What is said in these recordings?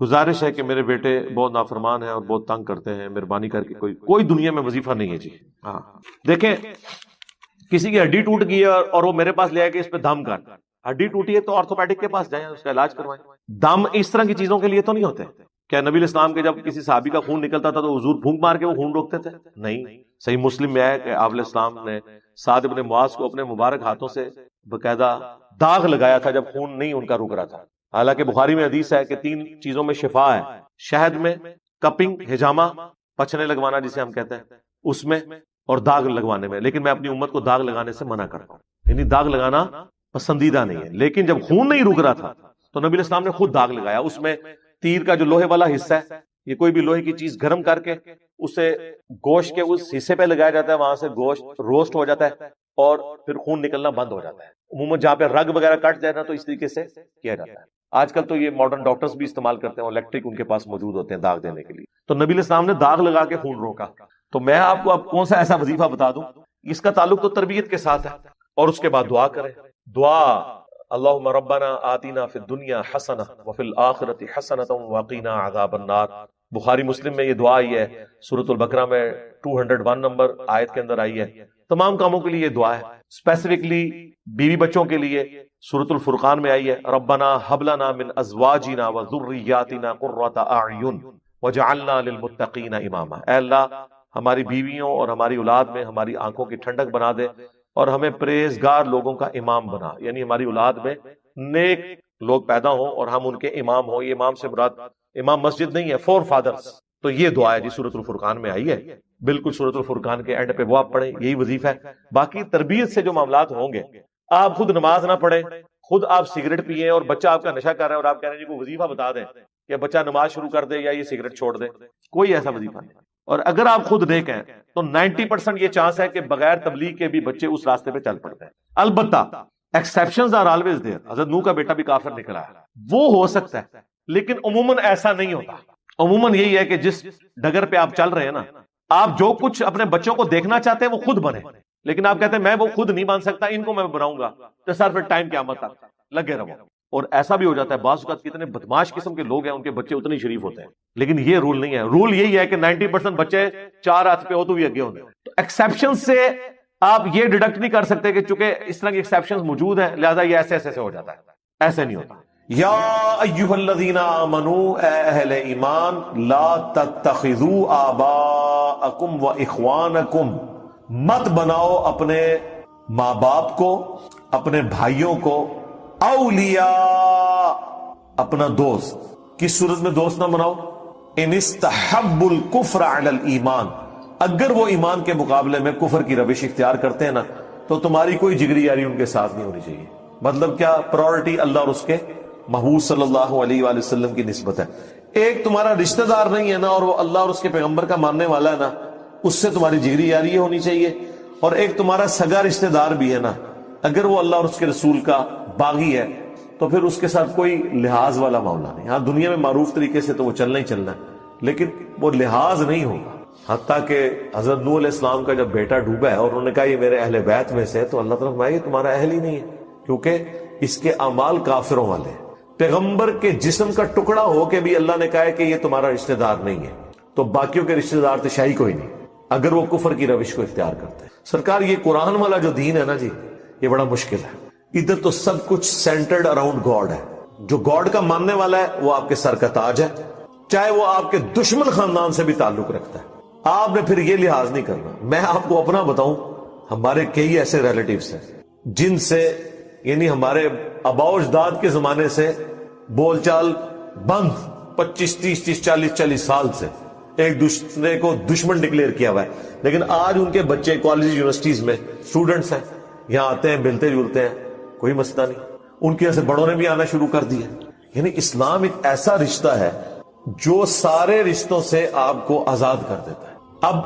گزارش ہے کہ میرے بیٹے بہت نافرمان ہیں اور بہت تنگ کرتے ہیں، مہربانی کر کے کوئی دنیا میں وظیفہ نہیں ہے جی۔ ہاں دیکھیں، کسی کی ہڈی ٹوٹ گئی ہے اور وہ میرے پاس لے آئے کہ اس پہ دم کر، ہڈی ٹوٹی ہے تو آرتھوپیڈک کے پاس جائیں، اس کا علاج کروائیں۔ دم اس طرح کی چیزوں کے لیے تو نہیں ہوتے۔ کیا نبی الاسلام کے جب کسی صحابی کا خون نکلتا تھا تو حضور پھونک مار کے وہ خون روکتے تھے؟ نہیں۔ صحیح مسلم میں ہے کہ آپ علیہ السلام نے سعد بن معاذ کو اپنے مبارک ہاتھوں سے باقاعدہ داغ لگایا تھا جب خون نہیں ان کا رک رہا تھا۔ حالانکہ بخاری میں حدیث ہے کہ 3 چیزوں میں شفا ہے، شہد میں، کپنگ ہجامہ پچھنے لگوانا جسے ہم کہتے ہیں اس میں، اور داغ لگوانے میں، لیکن میں اپنی امت کو داغ لگانے سے منع کرتا ہوں، یعنی داغ لگانا پسندیدہ نہیں ہے۔ لیکن جب خون نہیں رک رہا تھا تو نبی الاسلام نے خود داغ لگایا، اس میں تیر کا جو لوہے والا حصہ ہے، یہ کوئی بھی لوہے کی چیز گرم کر کے اسے گوشت کے اس حصے پہ لگایا جاتا ہے، وہاں سے گوشت روسٹ ہو جاتا ہے اور پھر خون نکلنا بند ہو جاتا ہے۔ عموماً جہاں پہ رگ وغیرہ کٹ جائے نا تو اس طریقے سے کیا جاتا ہے۔ آج کل تو یہ ماڈرن ڈاکٹرز بھی استعمال کرتے ہیں، الیکٹرک ان کے پاس موجود ہوتے ہیں داغ دینے کے لیے۔ تو نبی الاسلام نے داغ لگا کے خون روکا۔ تو میں آپ کو اب کون سا ایسا وظیفہ بتا دوں، اس کا تعلق تو تربیت کے ساتھ ہے، اور اس کے بعد دعا کریں۔ دعا اللہم ربنا آتنا فی الدنیا حسنہ وفی الآخرۃ حسنۃ وقنا عذاب النار۔ بخاری مسلم میں یہ دعا آئی ہے، سورۃ البقرہ میں 201 نمبر آیت کے اندر آئی ہے۔ تمام کاموں کے لیے یہ دعا ہے، اسپیسیفکلی بیوی بچوں کے لیے سورۃ الفرقان میں آئی ہے، ربنا ھب لنا من ازواجنا وذریاتنا قرۃ اعین وجعلنا للمتقین اماما۔ اے اللہ ہماری بیویوں اور ہماری اولاد میں ہماری آنکھوں کی ٹھنڈک بنا دے اور ہمیں پرہیزگار لوگوں کا امام بنا، یعنی ہماری اولاد میں نیک لوگ پیدا ہوں اور ہم ان کے امام ہوں۔ یہ امام سے مراد امام مسجد نہیں ہے، فور فادرز۔ تو یہ دعا ہے جی سورۃ الفرقان میں آئی ہے، بالکل سورۃ الفرقان کے اینڈ پہ وہ آپ پڑھیں، یہی وظیفہ ہے۔ باقی تربیت سے جو معاملات ہوں گے، آپ خود نماز نہ پڑھیں، خود آپ سگریٹ پیئیں اور بچہ آپ کا نشہ کر رہا ہے اور آپ کہہ رہے ہیں جی کوئی وظیفہ بتا دیں کہ بچہ نماز شروع کر دے یا یہ سگریٹ چھوڑ دے، کوئی ایسا وظیفہ نہیں۔ اور اگر آپ خود نیک ہیں تو 90% یہ چانس ہے کہ بغیر تبلیغ کے بھی بچے اس راستے پہ چل پڑتے ہیں۔ البتہ ایکسیپشنز آر آلویز دیئر۔ حضرت نوح کا بیٹا بھی کافر نکلا ہے، وہ ہو سکتا ہے، لیکن عموماً ایسا نہیں ہوتا۔ عموماً یہی ہے کہ جس ڈگر پہ آپ چل رہے ہیں نا، آپ جو کچھ اپنے بچوں کو دیکھنا چاہتے ہیں وہ خود بنے، لیکن آپ کہتے ہیں میں وہ خود نہیں بن سکتا، ان کو میں بناؤں گا، تو سر پھر ٹائم قیامت تک لگے رہو۔ اور ایسا بھی ہو جاتا ہے بعض اوقات کتنے بدماش قسم کے لوگ ہیں ان کے بچے اتنے شریف ہوتے ہیں، لیکن یہ رول نہیں ہے۔ رول یہی ہے کہ 90% بچے 4 ہاتھ پہ ہو تو بھی اگے ہوتے ہیں۔ تو ایکسیپشن سے آپ یہ ڈیڈکٹ نہیں کر سکتے کہ چونکہ اس طرح کی ایکسیپشن موجود ہیں لہذا یہ ایسے ایسے سے ہو جاتا ہے، ایسے نہیں ہوتا۔ یا ایھا الذین آمنوا، اے اہل ایمان، لا تتخذوا آباءکم و اخوانکم، مت بناؤ اپنے ماں باپ کو، اپنے بھائیوں کو، اولیاء، اپنا دوست۔ کس صورت میں دوست نہ بناؤ؟ ان استحبوا الکفر علی الایمان، اگر وہ ایمان کے مقابلے میں کفر کی روش اختیار کرتے ہیں نا تو تمہاری کوئی جگری یاری ان کے ساتھ نہیں ہونی چاہیے۔ مطلب کیا؟ پرائورٹی اللہ اور اس کے محبوب صلی اللہ علیہ وآلہ وسلم کی نسبت ہے۔ ایک تمہارا رشتہ دار نہیں ہے نا اور وہ اللہ اور اس کے پیغمبر کا ماننے والا ہے نا، اس سے تمہاری جگری یاری ہونی چاہیے۔ اور ایک تمہارا سگا رشتہ دار بھی ہے نا، اگر وہ اللہ اور اس کے رسول کا باغی ہے تو پھر اس کے ساتھ کوئی لحاظ والا معاملہ نہیں۔ ہاں دنیا میں معروف طریقے سے تو وہ چلنا ہی چلنا ہے، لیکن وہ لحاظ نہیں ہوگا۔ حتیٰ کہ حضرت نوح علیہ السلام کا جب بیٹا ڈوبا ہے اور انہوں نے کہا یہ میرے اہل بیت میں سے ہے، تو اللہ تعالیٰ فرمایا یہ تمہارا اہل ہی نہیں ہے، کیونکہ اس کے اعمال کافروں والے ہیں۔ پیغمبر کے جسم کا ٹکڑا ہو کے بھی اللہ نے کہا ہے کہ یہ تمہارا رشتہ دار نہیں ہے، تو باقیوں کے رشتہ دار تو شاہی کوئی نہیں اگر وہ کفر کی روش کو اختیار کرتے ہیں۔ سرکار یہ قرآن والا جو دین ہے نا جی، یہ بڑا مشکل ہے۔ ادھر تو سب کچھ سینٹرڈ اراؤنڈ گاڈ ہے، جو گاڈ کا ماننے والا ہے وہ آپ کے سر کا تاج ہے، چاہے وہ آپ کے دشمن خاندان سے بھی تعلق رکھتا ہے، آپ نے پھر یہ لحاظ نہیں کرنا۔ میں آپ کو اپنا بتاؤں، ہمارے کئی ایسے ریلیٹیوز ہیں جن سے یعنی ہمارے آباء و اجداد کے زمانے سے بول چال بند، 25 30 40 سال سے ایک دوسرے کو دشمن ڈکلیئر کیا ہوا ہے، لیکن آج ان کے بچے کالج یونیورسٹیز میں اسٹوڈنٹس ہیں، یہاں آتے ہیں، ملتے جلتے ہیں، کوئی مسئلہ نہیں۔ ان کے ایسے بڑوں نے بھی آنا شروع کر دیا۔ یعنی اسلام ایک ایسا رشتہ ہے جو سارے رشتوں سے آپ کو آزاد کر دیتا ہے۔ اب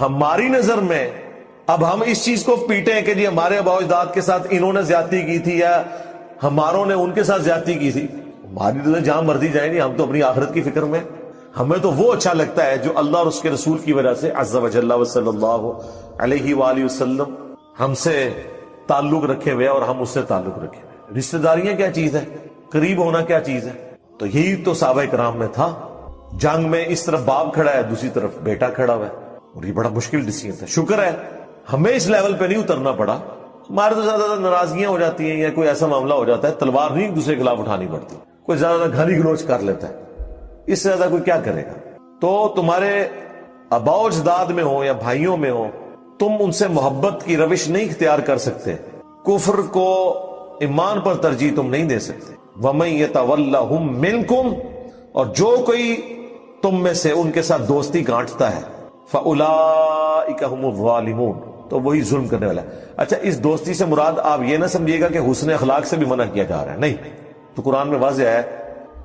ہماری نظر میں اب ہم اس چیز کو پیٹیں کہ جی ہمارے آباء و اجداد کے ساتھ انہوں نے زیادتی کی تھی یا ہماروں نے ان کے ساتھ زیادتی کی تھی، ہماری تو جہاں مرضی جائیں گی، ہم تو اپنی آخرت کی فکر میں، ہمیں تو وہ اچھا لگتا ہے جو اللہ اور اس کے رسول کی وجہ سے عز و جل و صلی اللہ علیہ وآلہ وسلم ہم سے تعلق رکھے ہوئے اور ہم اس سے تعلق رکھے ہوئے۔ رشتہ داریاں کیا چیز ہے؟ قریب ہونا کیا چیز ہے؟ تو یہی تو صحابہ کرام میں تھا. جنگ میں اس طرف باپ کھڑا ہے, دوسری طرف بیٹا کھڑا ہوا ہے, اور یہ بڑا مشکل ڈیسیجن تھا. شکر ہے ہمیں اس لیول پہ نہیں اترنا پڑا. ہمارے تو زیادہ ناراضگیاں ہو جاتی ہیں یا کوئی ایسا معاملہ ہو جاتا ہے, تلوار نہیں ایک دوسرے کے خلاف اٹھانی پڑتی, کوئی زیادہ گالی گلوچ کر لیتا ہے, اس سے زیادہ کوئی کیا کرے گا. تو تمہارے آباء و اجداد میں ہو یا بھائیوں میں ہو, تم ان سے محبت کی روش نہیں اختیار کر سکتے, کفر کو ایمان پر ترجیح تم نہیں دے سکتے. وَمَن يَتَوَلَّهُم مِّنكُمْ, اور جو کوئی تم میں سے ان کے ساتھ دوستی گانٹتا ہے, فَأُولَٰئِكَ هُمُ الظَّالِمُونَ, تو وہی ظلم کرنے والا ہے. اچھا, اس دوستی سے مراد آپ یہ نہ سمجھیے گا کہ حسن اخلاق سے بھی منع کیا جا رہا ہے, نہیں. تو قرآن میں واضح ہے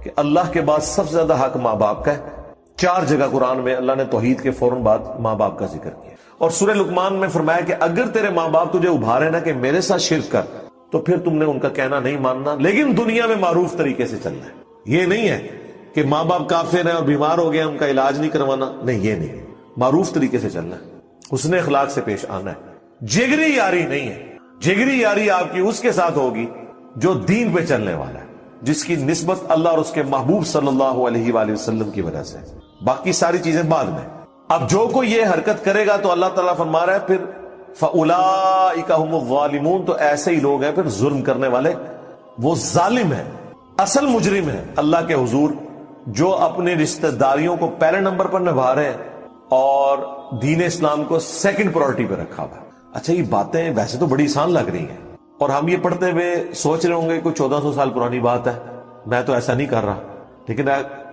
کہ اللہ کے بعد سب سے زیادہ حق ماں باپ کا ہے. 4 جگہ قرآن میں اللہ نے توحید کے فوراً بعد ماں باپ کا ذکر کیا. اور سورہ لقمان میں فرمایا کہ اگر تیرے ماں باپ تجھے ابھارے نا کہ میرے ساتھ شرک کر, تو پھر تم نے ان کا کہنا نہیں ماننا, لیکن دنیا میں معروف طریقے سے چلنا ہے. یہ نہیں ہے کہ ماں باپ کافر ہیں اور بیمار ہو گئے ان کا علاج نہیں کروانا, نہیں, یہ نہیں. معروف طریقے سے چلنا ہے, حسن اخلاق سے پیش آنا ہے. جگری یاری نہیں ہے. جگری یاری آپ کی اس کے ساتھ ہوگی جو دین پہ چلنے والا ہے, جس کی نسبت اللہ اور اس کے محبوب صلی اللہ علیہ وآلہ وسلم کی وجہ سے. باقی ساری چیزیں بعد میں. اب جو کوئی یہ حرکت کرے گا تو اللہ تعالیٰ فرما رہا ہے پھر فَأُولَٰئِكَ هُمُ الظَّالِمُونَ, تو ایسے ہی لوگ ہیں پھر ظلم کرنے والے. وہ ظالم ہیں, اصل مجرم ہے اللہ کے حضور, جو اپنی رشتہ داریوں کو پہلے نمبر پر نبھا رہے ہیں اور دین اسلام کو سیکنڈ پرائورٹی پہ رکھا ہوا. اچھا, یہ باتیں ویسے تو بڑی آسان لگ رہی ہیں, اور ہم یہ پڑھتے ہوئے سوچ رہے ہوں گے کوئی 1400 سال پرانی بات ہے, میں تو ایسا نہیں کر رہا. لیکن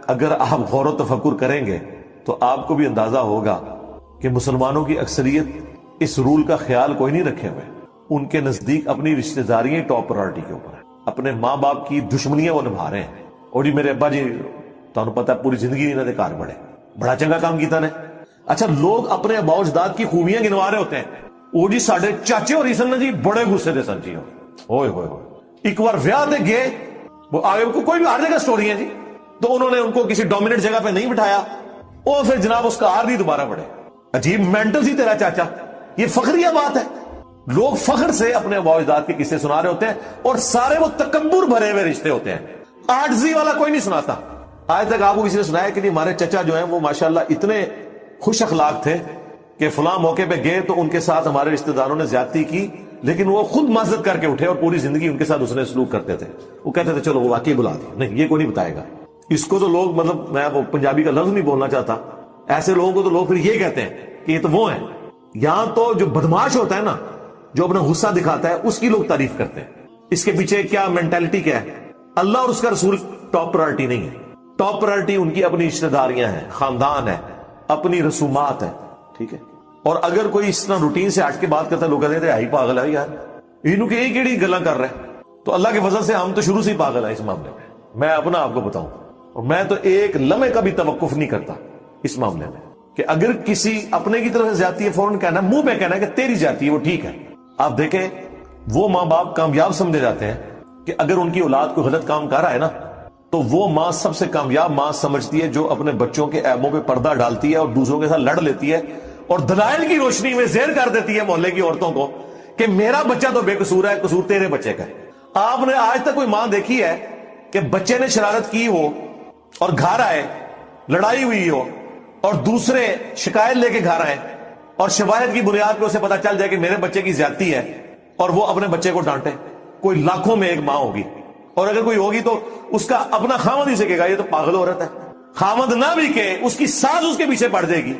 اگر آپ غور و تفکر کریں گے تو آپ کو بھی اندازہ ہوگا کہ مسلمانوں کی اکثریت اس رول کا خیال کوئی نہیں رکھے ہوئے. ان کے نزدیک اپنی رشتہ داریاں ٹاپ پرائورٹی کے اوپر ہیں, اپنے ماں باپ کی دشمنیاں وہ نبھا رہے ہیں. اور جی میرے ابا جی تمہیں پتہ ہے پوری زندگی انہوں نے کار بڑے بڑا چنگا کام کیتا نے. اچھا, لوگ اپنے ابا اجداد کی خوبیاں گنوا رہے ہوتے ہیں. وہ جی ساڈے چاچے اور سن جی بڑے غصے دے سن جی, ہوئے ہوئے ہوئے ایک بار ویاہ دے گئے, وہ آگے کو کوئی بھی ہر جگہ سٹوری ہے جی, تو انہوں نے ان کو کسی ڈومیننٹ جگہ پہ نہیں بٹھایا, وہ پھر جناب اس کا ہار نہیں دوبارہ بڑھے. عجیب مینٹل سی تیرا چاچا, یہ فخریہ بات ہے. لوگ فخر سے اپنے ابا اجداد کے قصے سنا رہے ہوتے ہیں, اور سارے وہ تکبر بھرے ہوئے رشتے ہوتے ہیں. عاجزی والا کوئی نہیں سناتا. آج تک آپ کو کسی نے سنایا کہ نہیں ہمارے چچا جو ہیں وہ ماشاءاللہ اتنے خوش اخلاق تھے کہ فلاں موقع پہ گئے تو ان کے ساتھ ہمارے رشتہ داروں نے زیادتی کی, لیکن وہ خود معذرت کر کے اٹھے اور پوری زندگی ان کے ساتھ اس نے سلوک کرتے تھے. وہ کہتے تھے چلو وہ واقعی بلا دی. نہیں, یہ کوئی نہیں بتائے گا. اس کو تو لوگ, مطلب میں وہ پنجابی کا لفظ نہیں بولنا چاہتا, ایسے لوگوں کو تو لوگ پھر یہ کہتے ہیں کہ یہ تو وہ ہیں. یہاں تو جو بدماش ہوتا ہے نا, جو اپنا غصہ دکھاتا ہے, اس کی لوگ تعریف کرتے ہیں. اس کے پیچھے کیا مینٹالٹی کیا ہے؟ اللہ اور اس کا رسول ٹاپ پرائورٹی نہیں ہے. ٹاپ پرائورٹی ان کی اپنی رشتہ داریاں ہیں, خاندان ہے, اپنی رسومات ہے. ٹھیک ہے, اور اگر کوئی اس طرح روٹین سے ہٹ کے بات کرتا ہے, لوگ کہتے ہیں آئی پاگل ہے یار, انہوں کے ایک ایڑی گلاں کر رہے ہیں. تو اللہ کے فضل سے ہم تو شروع سے ہی پاگل ہیں اس معاملے میں. میں اپنا آپ کو بتاؤں, اور میں تو ایک لمحے کا بھی توقف نہیں کرتا اس معاملے میں, کہ اگر کسی اپنے کی طرف سے زیادتی ہے فوراً کہنا, منہ پہ کہنا کہ تیری زیادتی ہے وہ ٹھیک ہے. آپ دیکھیں وہ ماں باپ کامیاب سمجھے جاتے ہیں کہ اگر ان کی اولاد کوئی غلط کام کر رہا ہے نا, تو وہ ماں سب سے کامیاب ماں سمجھتی ہے جو اپنے بچوں کے عیبوں پہ پردہ ڈالتی ہے اور دوسروں کے ساتھ لڑ لیتی ہے, اور دلائل کی روشنی میں زہر کر دیتی ہے محلے کی عورتوں کو کہ میرا بچہ تو بے قصور ہے, قصور تیرے بچے کا ہے. آپ نے آج تک کوئی ماں دیکھی ہے کہ بچے نے شرارت کی ہو اور گھر آئے, لڑائی ہوئی ہو, اور دوسرے شکایت لے کے گھر آئے, اور شکایت کی بنیاد پہ اسے پتا چل جائے کہ میرے بچے کی زیادتی ہے, اور وہ اپنے بچے کو ڈانٹے؟ کوئی لاکھوں میں ایک ماں ہوگی, اور اگر کوئی ہوگی تو اس کا اپنا خامد ہی سے کہے گا یہ تو پاگل عورت ہے. خامد نہ بھی کہ اس کی ساز اس کے پیچھے پڑ جائے گی,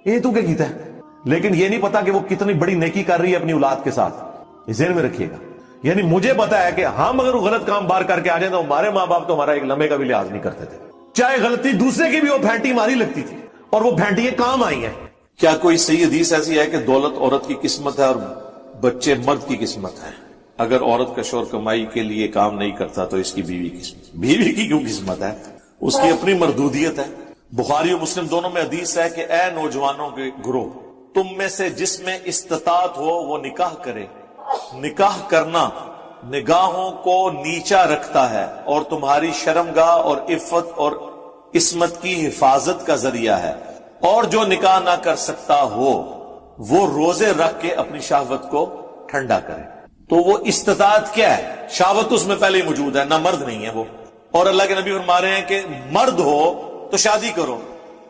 یہ تو کیا کیتا ہے. لیکن یہ نہیں پتا کہ وہ کتنی بڑی نیکی کر رہی ہے اپنی اولاد کے ساتھ. یہ ذہن میں رکھیے گا. یعنی مجھے پتا ہے کہ ہم اگر وہ غلط کام بار کر کے آ جائیں تو ہمارے ماں باپ تو ہمارا ایک لمحے کا بھی لحاظ نہیں کرتے تھے, چاہے غلطی دوسرے کی بھی وہ پھینٹی ہماری لگتی تھی, اور وہ پھینٹی کام آئی ہیں. کیا کوئی صحیح حدیث ایسی ہے کہ دولت عورت کی قسمت ہے اور بچے مرد کی قسمت ہے؟ اگر عورت کا شوہر کمائی کے لیے کام نہیں کرتا تو اس کی بیوی کی قسمت, بیوی کی کیوں قسمت ہے؟ اس کی اپنی مردودیت ہے. بخاری اور مسلم دونوں میں حدیث ہے کہ اے نوجوانوں کے گروہ, تم میں سے جس میں استطاعت ہو وہ نکاح کرے. نکاح کرنا نگاہوں کو نیچا رکھتا ہے اور تمہاری شرمگاہ اور عفت اور عصمت کی حفاظت کا ذریعہ ہے. اور جو نکاح نہ کر سکتا ہو وہ روزے رکھ کے اپنی شہوت کو ٹھنڈا کرے. تو وہ استطاعت کیا ہے؟ شہوت اس میں پہلے ہی موجود ہے, نہ مرد نہیں ہے وہ, اور اللہ کے نبی فرما رہے ہیں کہ مرد ہو تو شادی کرو،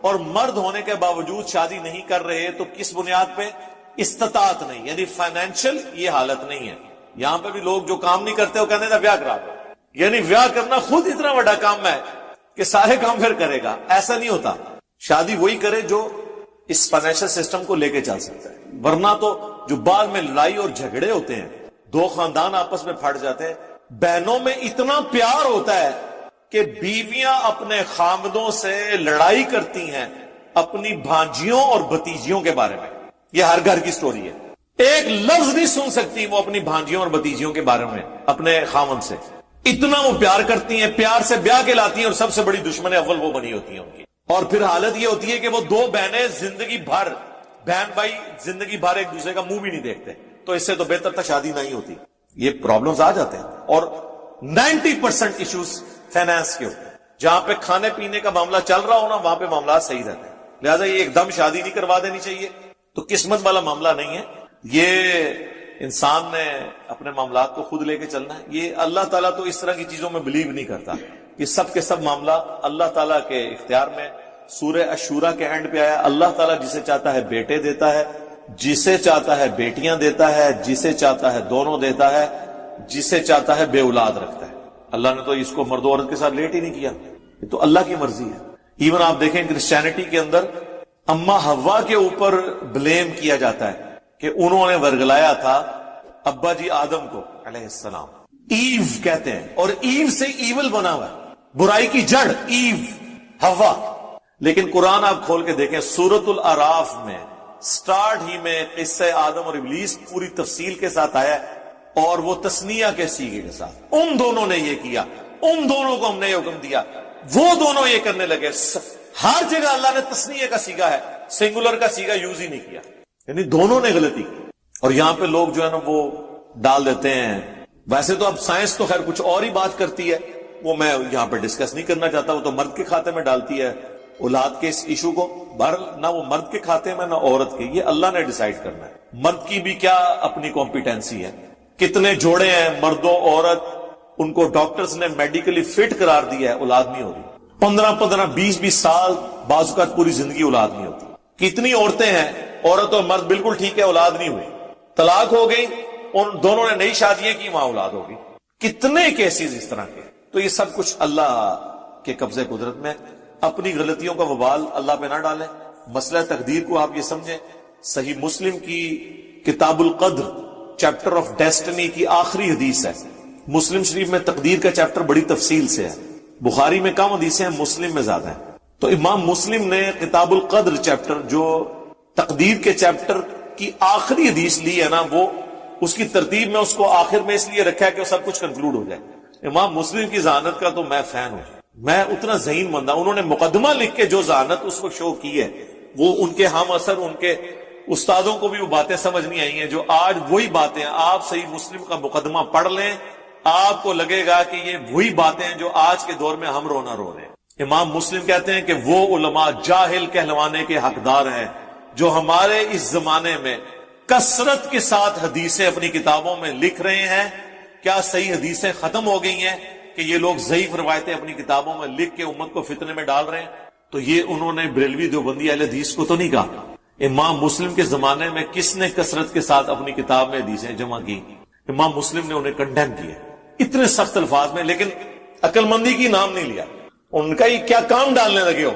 اور مرد ہونے کے باوجود شادی نہیں کر رہے تو کس بنیاد پہ؟ استطاعت نہیں، یعنی فائنینشل یہ حالت نہیں ہے۔ یہاں پہ بھی لوگ جو کام نہیں کرتے وہ کہتے ہیں ویاہ کرا دو، یعنی ویاہ کرنا خود اتنا بڑا کام ہے کہ سارے کام پھر کرے گا، ایسا نہیں ہوتا۔ شادی وہی کرے جو اس فائنینشل سسٹم کو لے کے چل سکتا ہے، ورنہ تو جو بعد میں لڑائی اور جھگڑے ہوتے ہیں، دو خاندان آپس میں پھٹ جاتے ہیں، بہنوں میں اتنا پیار ہوتا ہے کہ بیویاں اپنے خامدوں سے لڑائی کرتی ہیں اپنی بھانجیوں اور بھتیجیوں کے بارے میں۔ یہ ہر گھر کی سٹوری ہے، ایک لفظ نہیں سن سکتی وہ اپنی بھانجیوں اور بھتیجیوں کے بارے میں اپنے خامد سے، اتنا وہ پیار کرتی ہیں، پیار سے بیاہ کے لاتی ہیں، اور سب سے بڑی دشمن اول وہ بنی ہوتی ہیں ان کی۔ اور پھر حالت یہ ہوتی ہے کہ وہ دو بہنیں زندگی بھر، بہن بھائی زندگی بھر ایک دوسرے کا منہ بھی نہیں دیکھتے، تو اس سے تو بہتر تک شادی نہیں ہوتی۔ یہ پرابلمز آ جاتے ہیں، اور 90% ایشوز فائنانس کے ہوتے ہیں۔ جہاں پہ کھانے پینے کا معاملہ چل رہا ہو نا، وہاں پہ معاملات صحیح رہتے ہیں۔ لہٰذا یہ ایک دم شادی نہیں کروا دینی چاہیے، تو قسمت والا معاملہ نہیں ہے، یہ انسان نے اپنے معاملات کو خود لے کے چلنا ہے۔ یہ اللہ تعالیٰ تو اس طرح کی چیزوں میں بلیو نہیں کرتا، یہ سب کے سب معاملہ اللہ تعالیٰ کے اختیار میں۔ سورہ الشورى کے اینڈ پہ آیا، اللہ تعالیٰ جسے چاہتا ہے بیٹے دیتا ہے، جسے چاہتا ہے بیٹیاں دیتا ہے، جسے چاہتا ہے دونوں دیتا ہے، جسے چاہتا ہے بے اولاد رکھتا ہے۔ اللہ نے تو اس کو مرد و عورت کے ساتھ لیٹ ہی نہیں کیا، یہ تو اللہ کی مرضی ہے۔ ایون آپ دیکھیں کرسچینٹی کے اندر اما حوا کے اوپر بلیم کیا جاتا ہے کہ انہوں نے ورگلایا تھا ابا جی آدم کو علیہ السلام، ایو کہتے ہیں، اور ایو سے ایول بنا ہوا ہے، برائی کی جڑ ایو، حوا۔ لیکن قرآن آپ کھول کے دیکھیں سورۃ الاعراف میں سٹارٹ ہی میں قصہ آدم اور ابلیس پوری تفصیل کے ساتھ آیا ہے، اور وہ تسنیہ کے سیغے کے ساتھ، ان دونوں نے یہ کیا، ان دونوں کو ہم نے یہ حکم دیا، وہ دونوں یہ کرنے لگے۔ ہر جگہ اللہ نے تسنیہ کا سیغہ ہے، سنگولر کا سیغہ یوز ہی نہیں کیا، یعنی دونوں نے غلطی کی۔ اور یہاں پہ لوگ جو ہے نا وہ ڈال دیتے ہیں، ویسے تو اب سائنس تو خیر کچھ اور ہی بات کرتی ہے، وہ میں یہاں پہ ڈسکس نہیں کرنا چاہتا، وہ تو مرد کے کھاتے میں ڈالتی ہے اولاد کے اس ایشو کو، بہرحال نہ وہ مرد کے کھاتے میں نہ عورت کے، یہ اللہ نے ڈیسائیڈ کرنا ہے۔ مرد کی بھی کیا اپنی کمپیٹنسی ہے، کتنے جوڑے ہیں مرد و عورت، ان کو ڈاکٹرز نے میڈیکلی فٹ قرار دیا ہے، اولاد نہیں ہو رہی، 15 20 سال، بعض اوقات پوری زندگی اولاد نہیں ہوتی۔ کتنی عورتیں ہیں، عورت اور مرد بالکل ٹھیک ہے، اولاد نہیں ہوئی، طلاق ہو گئی، ان دونوں نے نئی شادیاں کی، وہاں اولاد ہوگی، کتنے کیسز اس طرح کے۔ تو یہ سب کچھ اللہ کے قبضے قدرت میں، اپنی غلطیوں کا وبال اللہ پہ نہ ڈالیں۔ مسئلہ تقدیر کو آپ یہ سمجھیں، صحیح مسلم کی کتاب القدر چیپٹر آف ڈیسٹنی کی آخری حدیث ہے۔ مسلم شریف میں تقدیر کا چیپٹر بڑی تفصیل سے ہے، بخاری میں کم حدیثیں ہیں، مسلم میں زیادہ ہیں۔ تو امام مسلم نے کتاب القدر چیپٹر، جو تقدیر کے چیپٹر کی آخری حدیث لی ہے نا، وہ اس کی ترتیب میں اس کو آخر میں اس لیے رکھا ہے کہ وہ سب کچھ کنکلوڈ ہو جائے۔ امام مسلم کی ذہانت کا تو میں فین ہوں، میں اتنا ذہین بندہ، انہوں نے مقدمہ لکھ کے جو ذہانت اس کو شو کی ہے، وہ ان کے ہم اثر، ان کے استادوں کو بھی وہ باتیں سمجھ نہیں آئی ہیں جو آج وہی باتیں۔ آپ صحیح مسلم کا مقدمہ پڑھ لیں، آپ کو لگے گا کہ یہ وہی باتیں ہیں جو آج کے دور میں ہم رونا رو رہے ہیں۔ امام مسلم کہتے ہیں کہ وہ علماء جاہل کہلوانے کے حقدار ہیں جو ہمارے اس زمانے میں کثرت کے ساتھ حدیثیں اپنی کتابوں میں لکھ رہے ہیں۔ کیا صحیح حدیثیں ختم ہو گئی ہیں کہ یہ لوگ ضعیف روایتیں اپنی کتابوں میں لکھ کے امت کو فتنے میں ڈال رہے ہیں؟ تو یہ انہوں نے بریلوی دیوبندی اہل حدیث کو تو نہیں کہا۔ امام مسلم کے زمانے میں کس نے کثرت کے ساتھ اپنی کتاب میں حدیثیں جمع کی؟ امام مسلم نے انہیں کنڈیم کیا اتنے سخت الفاظ میں، لیکن عقل مندی کی نام نہیں لیا، ان کا یہ کیا کام ڈالنے لگے ہو۔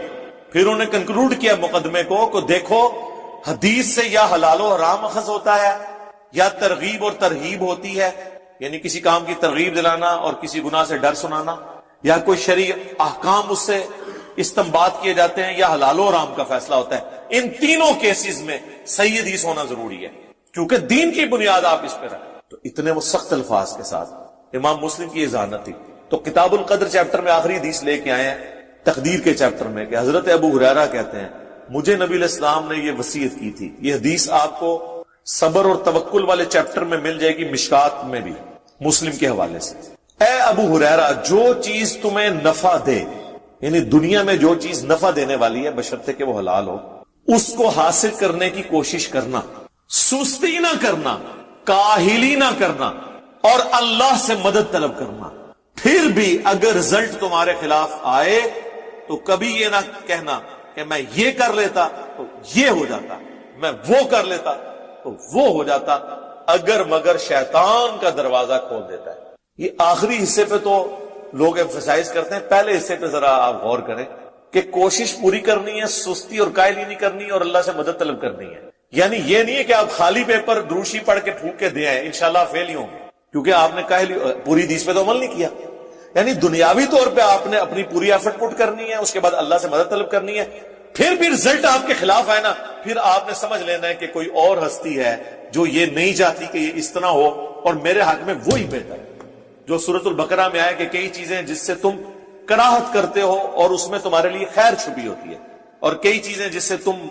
پھر انہوں نے کنکلوڈ کیا مقدمے کو دیکھو حدیث سے یا حلال و حرام اخذ ہوتا ہے یا ترغیب اور ترہیب ہوتی ہے، یعنی کسی کام کی ترغیب دلانا اور کسی گناہ سے ڈر سنانا، یا کوئی شرعی احکام اس سے استنباط کیے جاتے ہیں، یا حلال و حرام کا فیصلہ ہوتا ہے۔ ان تینوں کیسز میں صحیح حدیث ہونا ضروری ہے، کیونکہ دین کی بنیاد آپ اس پہ رکھیں۔ تو اتنے وہ سخت الفاظ کے ساتھ امام مسلم کی یہ ذہانت تھی۔ تو کتاب القدر چیپٹر میں آخری حدیث لے کے آئے ہیں تقدیر کے چیپٹر میں، کہ حضرت ابو ہریرہ کہتے ہیں مجھے نبی علیہ السلام نے یہ وصیت کی تھی۔ یہ حدیث آپ کو صبر اور توکل والے چیپٹر میں مل جائے گی، مشکات میں بھی، مسلم کے حوالے سے۔ اے ابو ہریرہ، جو چیز تمہیں نفع دے، یعنی دنیا میں جو چیز نفع دینے والی ہے بشرطے کہ وہ حلال ہو، اس کو حاصل کرنے کی کوشش کرنا، سستی نہ کرنا، کاہلی نہ کرنا، اور اللہ سے مدد طلب کرنا۔ پھر بھی اگر رزلٹ تمہارے خلاف آئے تو کبھی یہ نہ کہنا کہ میں یہ کر لیتا تو یہ ہو جاتا، میں وہ کر لیتا تو وہ ہو جاتا، اگر مگر شیطان کا دروازہ کھول دیتا ہے۔ یہ آخری حصے پہ تو لوگ ایمفسائز کرتے ہیں، پہلے حصے پہ ذرا آپ غور کریں کہ کوشش پوری کرنی ہے، سستی اور کائلی نہیں کرنی، اور اللہ سے مدد طلب کرنی ہے۔ یعنی یہ نہیں ہے کہ آپ خالی پیپر دروشی پڑھ کے پھونک کے دے آئیں، انشاءاللہ فیل ہی ہوں گے، کیونکہ آپ نے پوری حدیث پہ تو عمل نہیں کیا۔ یعنی دنیاوی طور پہ آپ نے اپنی پوری ایفرٹ پٹ کرنی ہے، اس کے بعد اللہ سے مدد طلب کرنی ہے، پھر بھی رزلٹ آپ کے خلاف آئے نا، پھر آپ نے سمجھ لینا ہے کہ کوئی اور ہستی ہے جو یہ نہیں چاہتی کہ یہ اس طرح ہو، اور میرے حق میں وہی بہتر ہے۔ جو سورۃ البقرہ میں آئے کہ کئی چیزیں جس سے تم کراہت کرتے ہو اور اس میں تمہارے لیے خیر چھپی ہوتی ہے، اور کئی چیزیں جس سے تم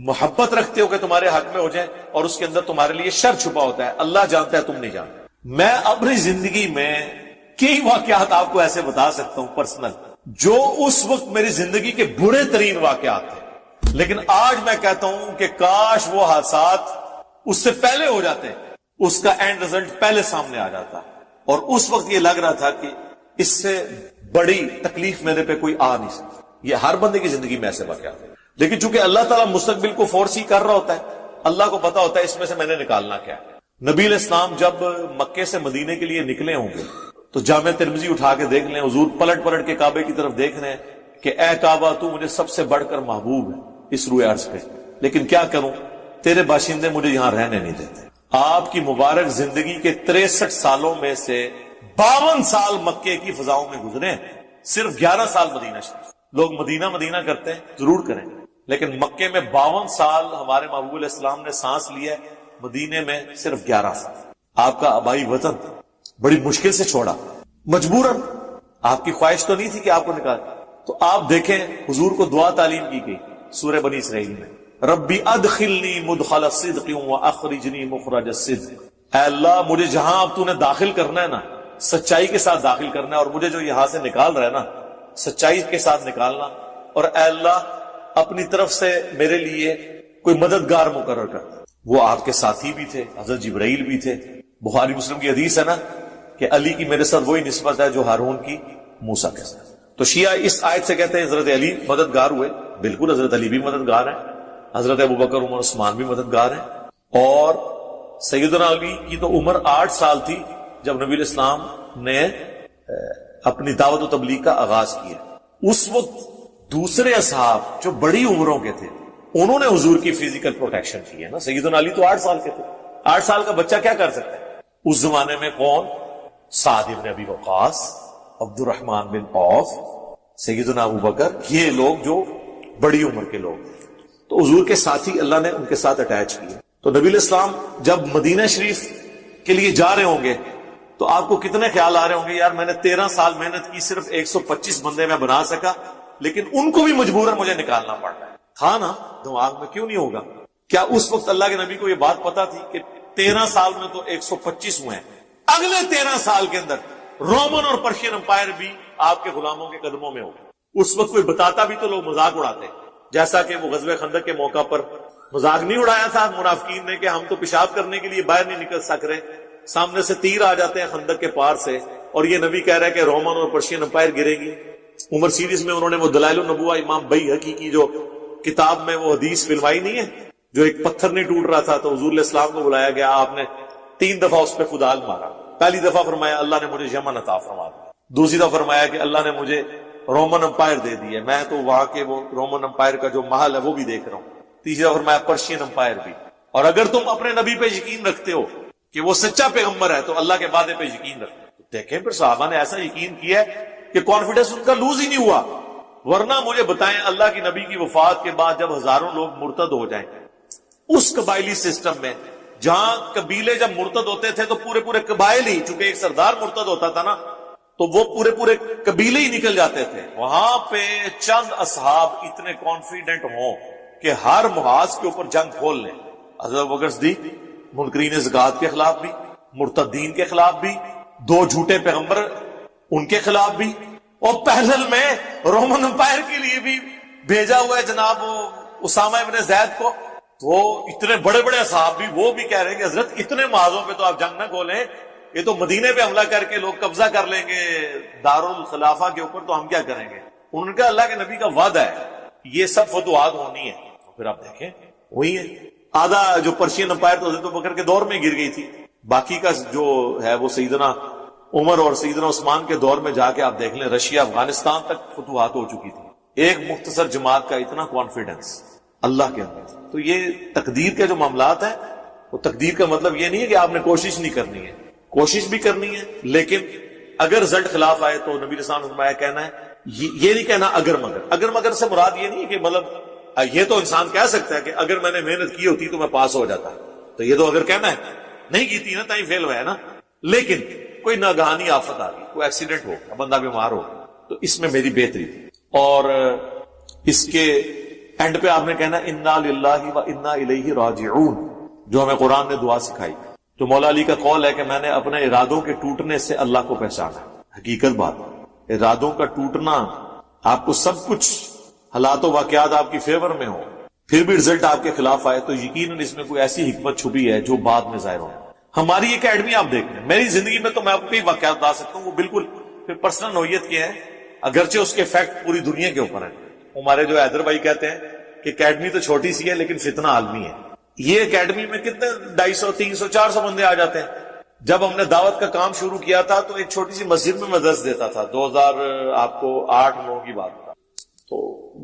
محبت رکھتے ہو کہ تمہارے حق میں ہو جائیں اور اس کے اندر تمہارے لیے شر چھپا ہوتا ہے۔ اللہ جانتا ہے، تم نہیں جانتے۔ میں اپنی زندگی میں کئی واقعات آپ کو ایسے بتا سکتا ہوں پرسنل، جو اس وقت میری زندگی کے برے ترین واقعات تھے، لیکن آج میں کہتا ہوں کہ کاش وہ حادثات اس سے پہلے ہو جاتے، اس کا اینڈ رزلٹ پہلے سامنے آ جاتا، اور اس وقت یہ لگ رہا تھا کہ اس سے بڑی تکلیف میرے پہ کوئی آ نہیں سکتی۔ یہ ہر بندے کی زندگی میں ایسے واقعات ہیں، لیکن چونکہ اللہ تعالیٰ مستقبل کو فورسی کر رہا ہوتا ہے، اللہ کو پتا ہوتا ہے اس میں سے میں نے نکالنا کیا ہے۔ نبی علیہ السلام جب مکے سے مدینے کے لیے نکلے ہوں گے تو جامع ترمذی اٹھا کے دیکھ لیں، حضور پلٹ پلٹ کے کعبے کی طرف دیکھ رہے ہیں کہ اے کعبہ تو مجھے سب سے بڑھ کر محبوب ہے اس روئے عرض پہ، لیکن کیا کروں، تیرے باشندے مجھے یہاں رہنے نہیں دیتے۔ آپ کی مبارک زندگی کے 63 سالوں میں سے 52 سال مکے کی فضاؤں میں گزرے ہیں، صرف 11 سال مدینہ شریف۔ لوگ مدینہ مدینہ کرتے ہیں، ضرور کریں، لیکن مکے میں 52 سال ہمارے محبوب علیہ السلام نے سانس لیا، مدینے میں صرف 11 سال۔ آپ کا آبائی وطن بڑی مشکل سے چھوڑا، مجبوراً، آپ کی خواہش تو نہیں تھی کہ آپ کو نکال۔ تو آپ دیکھیں حضور کو دعا تعلیم کی گئی سورہ بنی اسرائیل میں، ربی ادخلنی مدخل صدق واخرجنی مخرج الصدق، اے اللہ مجھے جہاں اب تو نے داخل کرنا ہے نا، سچائی کے ساتھ داخل کرنا ہے، اور مجھے جو یہاں سے نکال رہا ہے نا، سچائی کے ساتھ نکالنا، اور اے اللہ اپنی طرف سے میرے لیے کوئی مددگار مقرر کر۔ وہ آپ کے ساتھی بھی تھے، حضرت جبرائیل بھی تھے۔ بخاری مسلم کی حدیث ہے نا کہ علی کی میرے ساتھ وہی نسبت ہے جو ہارون کی موسیٰ کے ساتھ۔ تو شیعہ اس آیت سے کہتے ہیں حضرت علی مددگار ہوئے، بالکل حضرت علی بھی مددگار ہیں، حضرت ابوبکر عمر عثمان بھی مددگار ہیں، اور سیدنا علی کی تو عمر 8 سال تھی جب نبی علیہ السلام نے اپنی دعوت و تبلیغ کا آغاز کیا۔ اس وقت دوسرے اصحاب جو بڑی عمروں کے تھے انہوں نے حضور کی فزیکل پروٹیکشن کی ہے نا۔ سیدنا علی تو 8 سال کے تھے، 8 سال کا بچہ کیا کر سکتا ہے؟ اس زمانے میں کون؟ سعد بن ابی وقاص، عبد الرحمن بن عوف، سیدنا ابوبکر، یہ لوگ جو بڑی عمر کے لوگ تھے، تو حضور کے ساتھی اللہ نے ان کے ساتھ اٹیچ کیے۔ تو نبی علیہ السلام جب مدینہ شریف کے لیے جا رہے ہوں گے تو آپ کو کتنے خیال آ رہے ہوں گے، یار میں نے 13 سال محنت کی، صرف 125 بندے میں بنا سکا، لیکن ان کو بھی مجبوراً مجھے نکالنا پڑ رہا ہے۔ تھا نا دماغ میں، کیوں نہیں ہوگا؟ کیا اس وقت اللہ کے نبی کو یہ بات پتا تھی کہ 13 سال میں تو 125 ہوئے ہیں، اگلے 13 سال کے اندر رومن اور پرشین امپائر بھی آپ کے غلاموں کے قدموں میں ہوگا؟ اس وقت کوئی بتاتا بھی تو لوگ مذاق اڑاتے، جیسا کہ وہ غزوہ خندق کے موقع پر مذاق نہیں اڑایا تھا منافقین نے کہ ہم تو پیشاب کرنے کے لیے باہر نہیں نکل سک رہے، سامنے سے تیر آ جاتے ہیں خندق کے پار سے، اور یہ نبی کہہ رہا ہے کہ رومن اور پرشین امپائر گرے گی۔ عمر سیریز میں انہوں نے وہ دلائل النبوہ امام بیہقی کی جو کتاب میں وہ حدیث فلمائی نہیں ہے، جو ایک پتھر نہیں ٹوٹ رہا تھا تو حضور علیہ السلام کو بلایا گیا، آپ نے 3 دفعہ اس پہ کدال مارا۔ پہلی دفعہ فرمایا اللہ نے مجھے یمن عطا فرما دیا، دوسری دفعہ فرمایا کہ اللہ نے مجھے رومن امپائر دے دی ہے، میں تو وہاں کے وہ رومن امپائر کا جو محل ہے وہ بھی دیکھ رہا ہوں، تیسری دفعہ فرمایا پرشین امپائر بھی۔ اور اگر تم اپنے نبی پہ یقین رکھتے ہو کہ وہ سچا پیغمبر ہے تو اللہ کے وعدے پہ یقین رکھو۔ دیکھیں پھر صحابہ نے ایسا یقین کیا ہے کہ کانفیڈنس ان کا لوز ہی نہیں ہوا۔ ورنہ مجھے بتائیں اللہ کی نبی کی وفات کے بعد جب ہزاروں لوگ مرتد ہو جائیں، اس قبائلی سسٹم میں جہاں قبیلے جب مرتد ہوتے تھے تو پورے پورے قبائل ہی، چونکہ ایک سردار مرتد ہوتا تھا نا تو وہ پورے پورے قبیلے ہی نکل جاتے تھے، وہاں پہ چند اصحاب اتنے کانفیڈنٹ ہوں کہ ہر محاذ کے اوپر جنگ کھول لیں، حضرت بکر صدیق منکرین زکات کے خلاف بھی، مرتدین کے خلاف بھی، 2 جھوٹے پیغمبر ان کے خلاف بھی، اور پہلل میں رومن امپائر کے لیے بھی بھیجا ہوا ہے جناب اسامہ ابن زید کو۔ تو اتنے بڑے بڑے اصحاب بھی وہ بھی کہہ رہے ہیں کہ حضرت اتنے محاذوں پہ تو آپ جنگ نہ کھولیں یہ تو مدینے پہ حملہ کر کے لوگ قبضہ کر لیں گے دارالخلافہ کے اوپر، تو ہم کیا کریں گے؟ انہوں نے کہا اللہ کے نبی کا وعدہ ہے یہ سب فتوحات ہونی ہے۔ پھر آپ دیکھیں وہی ہے، آدھا جو پرشین امپائر تو حضرت ابوبکر کے دور میں گر گئی تھی، باقی کا جو ہے وہ سیدنا عمر اور سیدنا عثمان کے دور میں جا کے آپ دیکھ لیں رشیا افغانستان تک فتوحات ہو چکی تھی، ایک مختصر جماعت کا اتنا کانفیڈنس اللہ کے اندر۔ تو یہ تقدیر کے جو معاملات ہیں، وہ تقدیر کا مطلب یہ نہیں ہے کہ آپ نے کوشش نہیں کرنی ہے، کوشش بھی کرنی ہے، لیکن اگر رزلٹ خلاف آئے تو نبی رسول نے فرمایا کہنا ہے، یہ نہیں کہنا اگر مگر سے مراد یہ نہیں ہے کہ مطلب یہ تو انسان کہہ سکتا ہے کہ اگر میں نے محنت کی ہوتی تو میں پاس ہو جاتا، تو یہ تو اگر کہنا ہے، نہیں کی تھی نا تائیں فیل ہوا ہے نا، لیکن کوئی ناگہانی آفت آ گئی، کوئی ایکسیڈنٹ ہو، بندہ بیمار ہو، تو اس میں میری بہتری تھی۔ اور اس کے اینڈ پہ آپ نے کہنا انا للہ و انا الیہ راجعون، جو ہمیں قرآن نے دعا سکھائی، جو مولا علی کا قول ہے کہ میں نے اپنے ارادوں کے ٹوٹنے سے اللہ کو پہچانا۔ حقیقت بات، ارادوں کا ٹوٹنا، آپ کو سب کچھ حالات و واقعات آپ کی فیور میں ہو، پھر بھی رزلٹ آپ کے خلاف آئے، تو یقیناً اس میں کوئی ایسی حکمت چھپی ہے جو بعد میں ظاہر ہو۔ ہماری اکیڈمی آپ دیکھ لیں، میری زندگی میں تو میں آپ کو کئی واقعات بتا سکتا ہوں، وہ بالکل پھر پرسنل نوعیت کے ہیں، اگرچہ اس کے افیکٹ پوری دنیا کے اوپر ہیں۔ ہمارے جو حیدر بھائی کہتے ہیں کہ اکیڈمی تو چھوٹی سی ہے لیکن فتنہ عالمی ہے۔ یہ اکیڈمی میں کتنے 250 300 400 بندے آ جاتے ہیں۔ جب ہم نے دعوت کا کام شروع کیا تھا تو ایک چھوٹی سی مسجد میں درس دیتا تھا، 2008-9 کی بات تھا، تو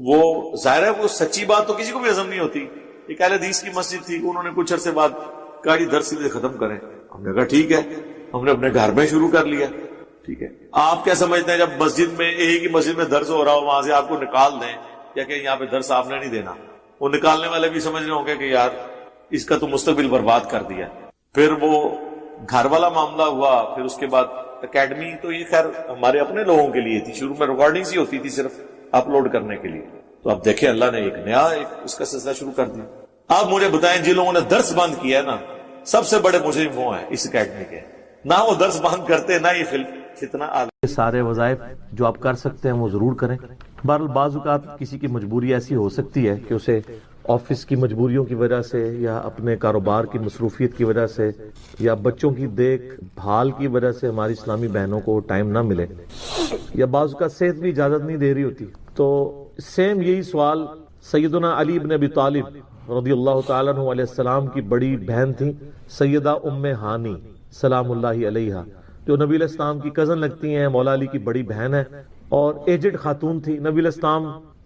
وہ ظاہر ہے وہ سچی بات تو کسی کو بھی ہضم نہیں ہوتی۔ ایک اہل حدیث کی مسجد تھی، انہوں نے کچھ عرصے بعد کہا جی درس سیدھے ختم کریں، ہم نے کہا ٹھیک ہے، ہم نے اپنے گھر میں شروع کر لیا۔ ٹھیک ہے، آپ کیا سمجھتے ہیں جب مسجد میں ایک ہی مسجد میں درس ہو رہا ہو وہاں سے آپ کو نکال دیں یا کہ یہاں پہ درس آپ نے نہیں دینا، وہ نکالنے والے بھی سمجھ رہے ہوں گے کہ یار اس کا تو مستقبل برباد کر دیا۔ پھر وہ گھر والا معاملہ ہوا، پھر اس کے بعد اکیڈمی تو یہ خیر ہمارے اپنے لوگوں کے لیے تھی، شروع میں ریکارڈنگز ہی ہوتی تھی صرف اپلوڈ کرنے کے لیے، تو اب دیکھیں اللہ نے ایک نیا اس کا سلسلہ شروع کر دیا۔ آپ مجھے بتائیں جن لوگوں نے درس بند کیا ہے نا، سب سے بڑے مجرم وہ ہیں اس اکیڈمی کے، نہ وہ درس بند کرتے نہ یہ فتنہ عالم۔ سارے وظائف جو آپ کر سکتے ہیں وہ ضرور کریں۔ بہرحال بعض اوقات کسی کی مجبوری ایسی ہو سکتی ہے کہ اسے آفس کی مجبوریوں کی وجہ سے یا اپنے کاروبار کی مصروفیت کی وجہ سے یا بچوں کی دیکھ بھال کی وجہ سے ہماری اسلامی بہنوں کو ٹائم نہ ملے، یا بعض اوقات صحت بھی اجازت نہیں دے رہی ہوتی۔ تو سیم یہی سوال سیدنا علی بن ابی طالب رضی اللہ تعالیٰ عنہ علیہ السلام کی بڑی بہن تھی سیدہ ام ہانی سلام اللہ علیہا، جو نبی علیہ السلام کی کزن لگتی ہیں، مولا علی کی بڑی بہن ہے اور ایجڈ خاتون تھی، نبی علیہ السلام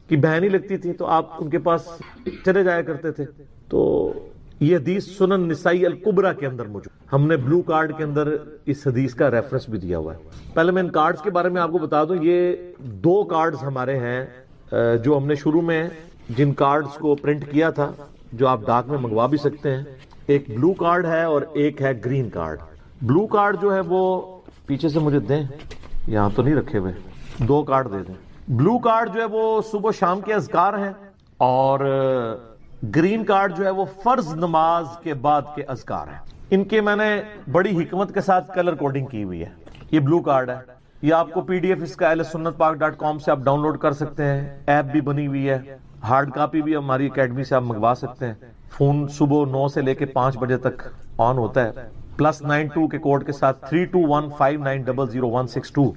کی بہن ہی لگتی تھی، تو آپ ان کے پاس چلے جایا کرتے تھے۔ تو یہ حدیث سنن نسائی الکبریٰ کے اندر موجود، ہم نے بلو کارڈ کے اندر اس حدیث کا ریفرنس بھی دیا ہوا ہے۔ پہلے میں ان کارڈز کے بارے میں آپ کو بتا دوں، یہ 2 کارڈز ہمارے ہیں جو ہم نے شروع میں جن کارڈز کو پرنٹ کیا تھا، جو آپ ڈاک میں منگوا بھی سکتے ہیں۔ ایک بلو کارڈ ہے اور ایک ہے گرین کارڈ۔ بلو کارڈ جو ہے وہ پیچھے سے مجھے دیں، یہاں تو نہیں رکھے ہوئے، 2 کارڈ دے دیں۔ بلو کارڈ جو ہے وہ صبح و شام کے اذکار ہیں، اور گرین کارڈ جو ہے وہ فرض نماز کے بعد کے اذکار ہیں۔ ان کے میں نے بڑی حکمت کے ساتھ کلر کوڈنگ کی ہوئی ہے۔ یہ بلو کارڈ ہے، یہ آپ کو پی ڈی ایف اس کا ahlsunnatpak.com سے آپ ڈاؤن لوڈ کر سکتے ہیں، ایپ بھی بنی ہوئی ہے، ہارڈ کاپی بھی ہماری اکیڈمی سے آپ منگوا سکتے ہیں۔ فون صبح 9 سے لے کے 5 بجے تک آن ہوتا ہے، +92 کے کوڈ کے ساتھ 32159000162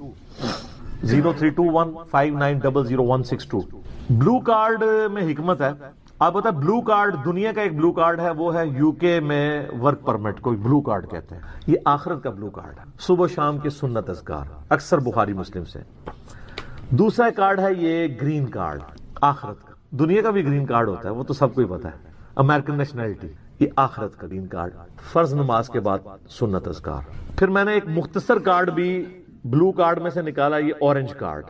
032159000162۔ بلو کارڈ میں حکمت ہے۔ آپ بتا بلو کارڈ دنیا کا ایک بلو کارڈ ہے، وہ ہے یو کے میں ورک پرمٹ، کوئی بلو کارڈ کہتے ہیں۔ یہ آخرت کا بلو کارڈ ہے، صبح شام کے سنت اذکار، اکثر بخاری مسلم سے۔ دوسرا کارڈ ہے یہ گرین کارڈ، آخرت کا۔ دنیا کا بھی گرین کارڈ ہوتا ہے، وہ تو سب کو ہی پتا ہے، امریکن نیشنلٹی۔ یہ آخرت کا گرین کارڈ، فرض نماز کے بعد سنت اذکار۔ پھر میں نے ایک مختصر کارڈ بھی بلو کارڈ میں سے نکالا، یہ اورنج کارڈ،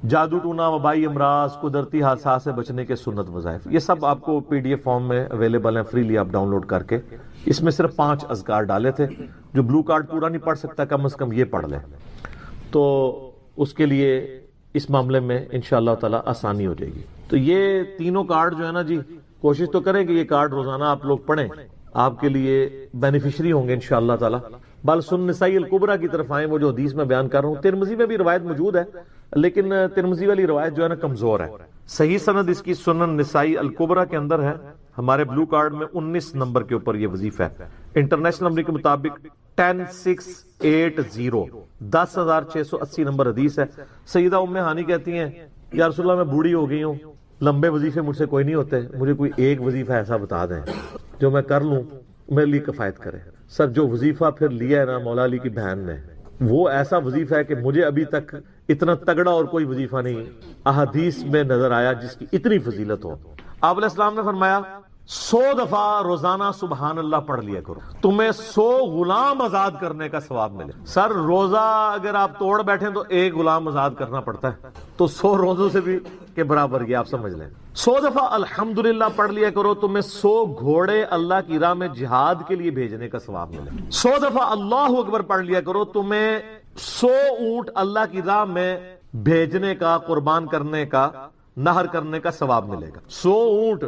جادو ٹونا، وبائی امراض، قدرتی حادثات سے بچنے کے سنت وظائف۔ یہ سب آپ کو پی ڈی ایف فارم میں اویلیبل ہیں، فریلی آپ ڈاؤن لوڈ کر کے۔ اس میں صرف 5 اذکار ڈالے تھے، جو بلو کارڈ پورا نہیں پڑھ سکتا کم از کم یہ پڑھ لے، تو اس کے لیے اس معاملے میں انشاءاللہ تعالی آسانی ہو جائے گی۔ تو یہ تینوں کارڈ جو ہے نا جی، کوشش تو کریں کہ یہ کارڈ روزانہ آپ لوگ پڑھیں، آپ کے لیے بینیفیشری ہوں گے انشاءاللہ تعالی۔ بل سنن نسائی الکبریٰ کی طرف آئیں، وہ جو حدیث میں بیان کر رہا ہوں، ترمذی میں بھی روایت موجود ہے، لیکن ترمذی والی روایت جو ہے نا کمزور ہے۔ صحیح سند اس کی سنن نسائی الکبریٰ کے اندر ہے۔ ہمارے بلو کارڈ میں 19 نمبر کے اوپر یہ وظیفہ ہے۔ انٹرنیشنل نمبر کے مطابق 10680 10,680 نمبر حدیث ہے. سیدہ ام ہانی کہتی ہیں یا رسول اللہ میں بوڑھی ہو گئی ہوں, لمبے وظیفے مجھ سے کوئی نہیں ہوتے, مجھے کوئی ایک وظیفہ ایسا بتا دیں جو میں کر لوں میرے لیے کفایت کرے. سر جو وظیفہ پھر لیا ہے نا مولا علی کی بہن نے, وہ ایسا وظیفہ ہے کہ مجھے ابھی تک اتنا تگڑا اور کوئی وظیفہ نہیں احادیث میں نظر آیا جس کی اتنی فضیلت ہو. آپ علیہ السلام نے فرمایا 100 دفعہ روزانہ سبحان اللہ پڑھ لیا کرو, تمہیں 100 غلام آزاد کرنے کا ثواب ملے. سر روزہ اگر آپ توڑ بیٹھیں تو ایک غلام آزاد کرنا پڑتا ہے, تو 100 روزوں سے بھی کے برابر یہ آپ سمجھ لیں. 100 دفعہ الحمدللہ پڑھ لیا کرو, تمہیں 100 گھوڑے اللہ کی راہ میں جہاد کے لیے بھیجنے کا ثواب ملے. 100 دفعہ اللہ اکبر پڑھ لیا کرو, تمہیں 100 اونٹ اللہ کی راہ میں بھیجنے کا, قربان کرنے کا, نہر کرنے کا ثواب ملے گا. 100 اونٹ,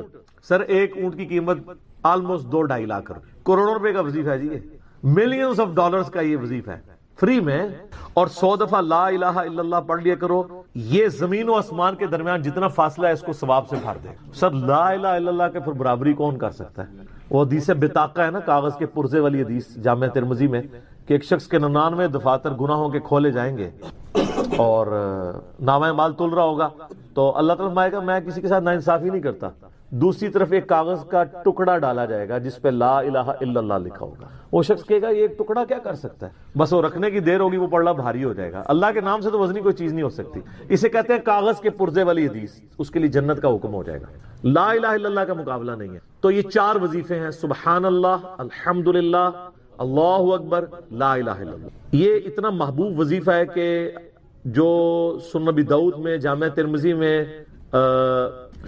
سر ایک اونٹ کی قیمت آلموسٹ 2-2.5 لاکھ کروڑ روپے کا وظیفہ ہے جی, یہ ملینز آف ڈالرز کا یہ وظیفہ ہے فری میں. اور 100 دفعہ لا الہ الا اللہ پڑھ لیا کرو, یہ زمین و آسمان کے درمیان جتنا فاصلہ ہے اس کو ثواب سے بھر دے. سر لا الہ الا اللہ کے پھر برابری کون کر سکتا ہے؟ وہ حدیث بطاقہ ہے نا, کاغذ کے پرزے والی حدیث جامع ترمذی میں, کہ ایک شخص کے 99 دفاتر گناہوں کے کھولے جائیں گے اور نامہ مال تل رہا ہوگا, تو اللہ تعالیٰ فرمائے گا میں کسی کے ساتھ ناانصافی نہیں کرتا. دوسری طرف ایک کاغذ کا ٹکڑا ڈالا جائے گا جس پہ لا الہ الا اللہ لکھا ہوگا. وہ شخص کہے گا یہ ایک ٹکڑا کیا کر سکتا ہے, بس وہ رکھنے کی دیر ہوگی, وہ پڑھنا بھاری ہو جائے گا. اللہ کے نام سے تو وزنی کوئی چیز نہیں ہو سکتی. اسے کہتے ہیں کاغذ کے پرزے والی حدیث, اس کے لیے جنت کا حکم ہو جائے گا. لا الہ الا اللہ کا مقابلہ نہیں ہے. تو یہ 4 وظیفے ہیں, سبحان اللہ, الحمدللہ, اللہ اکبر, لا الہ الا اللہ. یہ اتنا محبوب وظیفہ ہے کہ جو سنن نبی داؤد میں, جامع ترمذی میں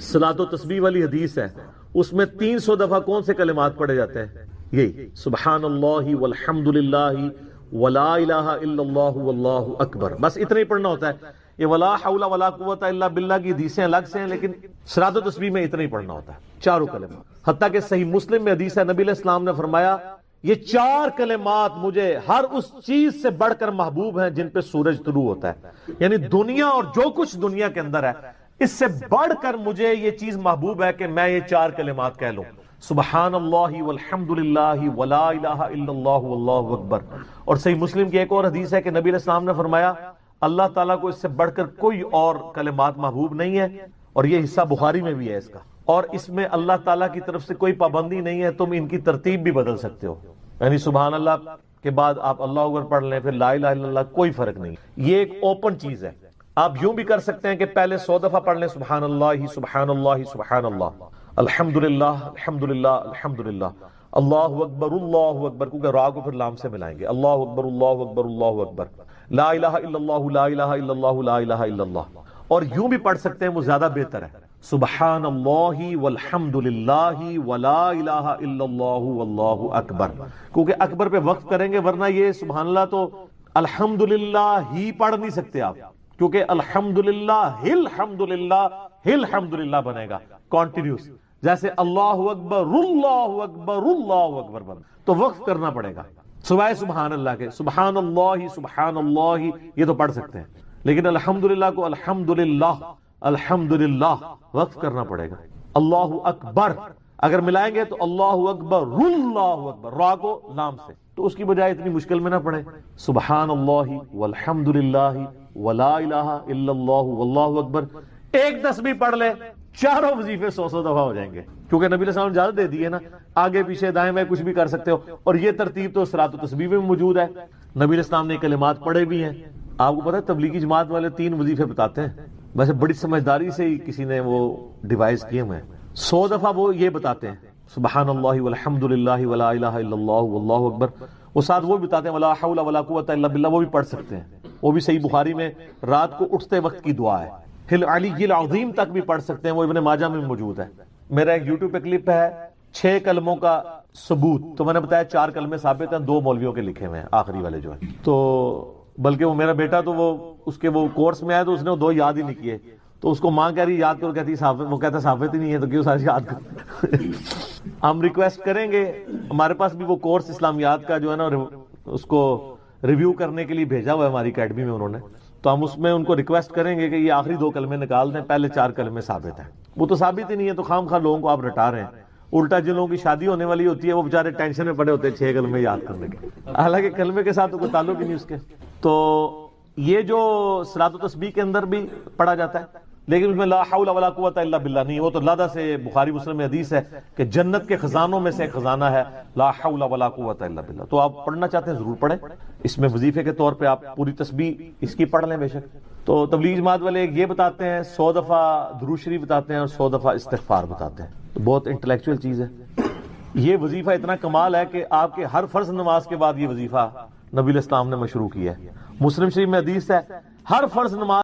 صلاۃ و تسبیح والی حدیث ہے, اس میں 300 دفعہ کون سے کلمات پڑھے جاتے ہیں؟ یہی سبحان اللہ والحمد للہ ولا الہ الا اللہ واللہ اکبر, بس اتنا ہی پڑھنا ہوتا ہے. یہ ولا حول ولا قوت الا باللہ کی حدیثیں الگ سے ہیں, لیکن صلاۃ و تسبیح میں اتنا ہی پڑھنا ہوتا ہے, چاروں کلمات. حتیٰ کہ صحیح مسلم میں حدیث ہے, نبی علیہ السلام نے فرمایا یہ 4 کلمات مجھے ہر اس چیز سے بڑھ کر محبوب ہیں جن پہ سورج طلوع ہوتا ہے. یعنی دنیا اور جو کچھ دنیا کے اندر ہے اس سے بڑھ کر مجھے یہ چیز محبوب ہے کہ میں یہ 4 کلمات کہہ لوں, سبحان اللہ والحمد للہ ولا الہ الا اللہ واللہ اکبر. اور صحیح مسلم کی ایک اور حدیث ہے کہ نبی علیہ السلام نے فرمایا اللہ تعالیٰ کو اس سے بڑھ کر کوئی اور کلمات محبوب نہیں ہے, اور یہ حصہ بخاری میں بھی ہے اس کا, اور اس میں اللہ تعالیٰ کی طرف سے کوئی پابندی نہیں ہے, تم ان کی ترتیب بھی بدل سکتے ہو. یعنی سبحان اللہ کے بعد آپ اللہ اکبر پڑھ لیں, پھر لا الہ الا اللہ, کوئی فرق نہیں. یہ ایک اوپن چیز ہے. آپ یوں بھی کر سکتے ہیں کہ پہلے 100 دفعہ پڑھ لیں سبحان اللہ سبحان اللہ سبحان اللہ, الحمدللہ الحمدللہ الحمدللہ, اللہ اکبر, کیونکہ را کو پھر لام سے ملائیں گے, اللہ اکبر اللہ اکبر اللہ اکبر, لا الہ الا اللہ لا الہ الا اللہ لا الہ الا اللہ. اور یوں بھی پڑھ سکتے ہیں, وہ زیادہ بہتر ہے, سبحان اللہ والحمدللہ ولا الہ الا اللہ واللہ اکبر, کیونکہ اکبر پہ وقف کریں گے, ورنہ یہ سبحان اللہ تو الحمدللہ ہی پڑھ نہیں سکتے آپ, کیونکہ الحمدللہ الحمدللہ بنے گا کانٹینیوس, جیسے اللہ اکبر اللہ اکبر اللہ اکبر بنے, تو وقف کرنا پڑے گا. سوائے سبحان اللہ کے, سبحان اللہ یہ تو پڑھ سکتے ہیں, لیکن الحمدللہ کو الحمدللہ وقف کرنا پڑے گا. اللہ اکبر اگر ملائیں گے تو اللہ اکبر اللہ اکبر, را کو لام سے, تو اس کی بجائے اتنی مشکل میں نہ پڑھیں, سبحان اللہ والحمدللہ ولا الہ الا اللہ واللہ اکبر. ایک تسبیح پڑھ لے, چاروں وظیفے 100 دفعہ ہو جائیں گے, کیونکہ نبی علیہ السلام نے اجازت دے دی ہے نا, آگے پیچھے دائیں میں کچھ بھی کر سکتے ہو. اور یہ ترتیب تو صلاۃ و تسبیح میں موجود ہے. نبی علیہ السلام نے کلمات پڑھے بھی ہیں. آپ کو پتہ ہے تبلیغی جماعت والے 3 وظیفے بتاتے ہیں, ویسے بڑی سمجھداری سے ہی کسی نے وہ ڈیوائس کیے ہوئے ہیں. 100 دفعہ وہ یہ بتاتے ہیں سبحان اللہ والحمد للہ ولا الہ الا اللہ واللہ اکبر, وہ ساتھ وہ بتاتے ہیں ولا حول ولا قوت الا باللہ, وہ بھی پڑھ سکتے ہیں. وہ بھی صحیح بخاری میں رات کو اٹھتے وقت کی دعا ہے. ہل علی العظیم تک بھی پڑھ سکتے ہیں, وہ ابن ماجہ میں موجود ہے. میرا ایک یوٹیوب پہ کلپ ہے 6 کلموں کا ثبوت, تو میں نے بتایا 4 کلمے ثابت ہیں, 2 مولویوں کے لکھے ہوئے ہیں, آخری والے جو ہیں. تو بلکہ وہ میرا بیٹا تو وہ اس کے وہ کورس میں آیا تو اس نے 2 یاد ہی نہیں کیے, تو اس کو ماں کہہ رہی یاد کرو, کہتی وہ کہتا ثابت ہی نہیں ہے, تو کیوں ساری یاد کر. ہم ریکویسٹ کریں گے, ہمارے پاس بھی وہ کورس اسلامیات کا جو ہے نا اس کو ریویو کرنے کے لیے بھیجا ہوا ہے ہماری اکیڈمی میں انہوں نے, تو ہم اس میں ان کو ریکویسٹ کریں گے کہ یہ آخری 2 کلمے نکال دیں, پہلے 4 کلمے ثابت ہیں. وہ تو ثابت ہی نہیں ہے, تو خام خواہ لوگوں کو آپ رٹا رہے ہیں. الٹا جن لوگوں کی شادی ہونے والی ہوتی ہے وہ بیچارے ٹینشن میں پڑے ہوتے ہیں 6 کلمے یاد کرنے کے، حالانکہ کلمے کے ساتھ تو کوئی تعلق ہی نہیں اس کے۔ تو یہ جو صلاۃ و تسبیح کے اندر بھی پڑھا جاتا ہے، لیکن اس میں لا حول ولا قوت الا باللہ نہیں، وہ تو لادہ سے بخاری مسلم میں حدیث ہے کہ جنت کے خزانوں میں سے ایک خزانہ ہے لا حول ولا قوت الا باللہ۔ تو آپ پڑھنا چاہتے ہیں ضرور پڑھیں، اس میں وظیفے کے طور پہ آپ پوری تسبیح اس کی پڑھ لیں بے شک۔ تو تبلیغ جماعت والے یہ بتاتے ہیں 100 دفعہ درود شریف بتاتے ہیں اور 100 دفعہ استغفار بتاتے ہیں، بہت انٹلیکچوئل چیز ہے۔ یہ وظیفہ اتنا کمال ہے کہ آپ کے ہر فرض نماز کے بعد یہ وظیفہ نبی الاسلام نے مشروع کیا ہے۔ مسلم شریف میں حدیث ہے ہر فرض نماز